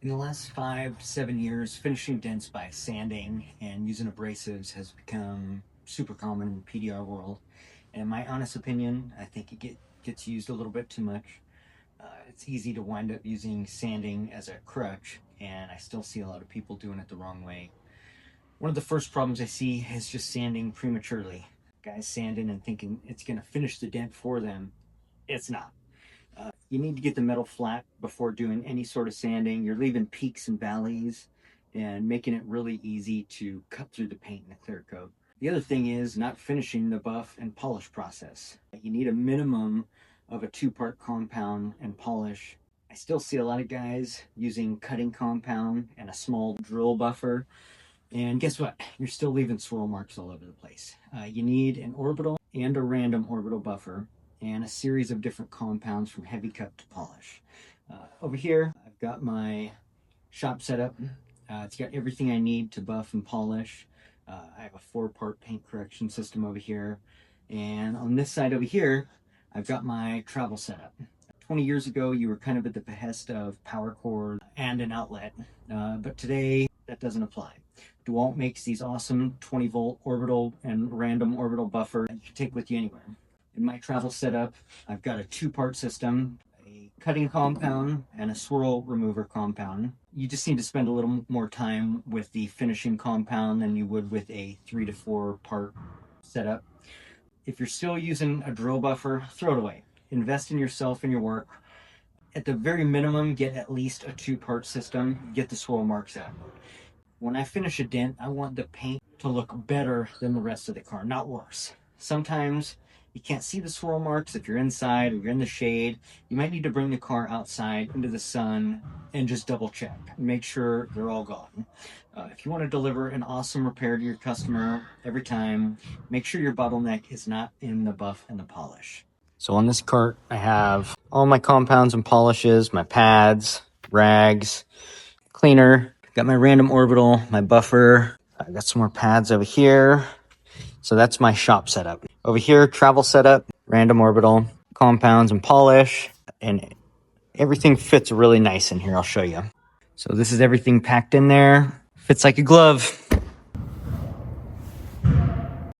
In the last 5 to 7 years, finishing dents by sanding and using abrasives has become super common in the PDR world. And in my honest opinion, I think it gets used a little bit too much. It's easy to wind up using sanding as a crutch, and I still see a lot of people doing it the wrong way. One of the first problems I see is just sanding prematurely. Guys sanding and thinking it's going to finish the dent for them. It's not. You need to get the metal flat before doing any sort of sanding. You're leaving peaks and valleys and making it really easy to cut through the paint in the clear coat. The other thing is not finishing the buff and polish process. You need a minimum of a 2-part compound and polish. I still see a lot of guys using cutting compound and a small drill buffer. And guess what? You're still leaving swirl marks all over the place. You need an orbital and a random orbital buffer and a series of different compounds from heavy cut to polish. Over here, I've got my shop setup. It's got everything I need to buff and polish. I have a 4-part paint correction system over here. And on this side over here, I've got my travel setup. 20 years ago, you were kind of at the behest of power cord and an outlet. But today, that doesn't apply. DeWalt makes these awesome 20-volt orbital and random orbital buffer that you can take with you anywhere. In my travel setup, I've got a 2-part system, a cutting compound and a swirl remover compound. You just need to spend a little more time with the finishing compound than you would with a 3 to 4-part setup. If you're still using a drill buffer, throw it away. Invest in yourself and your work. At the very minimum, get at least a 2-part system. Get the swirl marks out. When I finish a dent, I want the paint to look better than the rest of the car, not worse. Sometimes you can't see the swirl marks if you're inside or you're in the shade. You might need to bring the car outside into the sun and just double check and make sure they're all gone. If you want to deliver an awesome repair to your customer every time, make sure your bottleneck is not in the buff and the polish. So on this cart, I have all my compounds and polishes, my pads, rags, cleaner, got my random orbital, my buffer. I got some more pads over here. So that's my shop setup. Over here, travel setup, random orbital, compounds and polish, and everything fits really nice in here. I'll show you. So this is everything packed in there. Fits like a glove.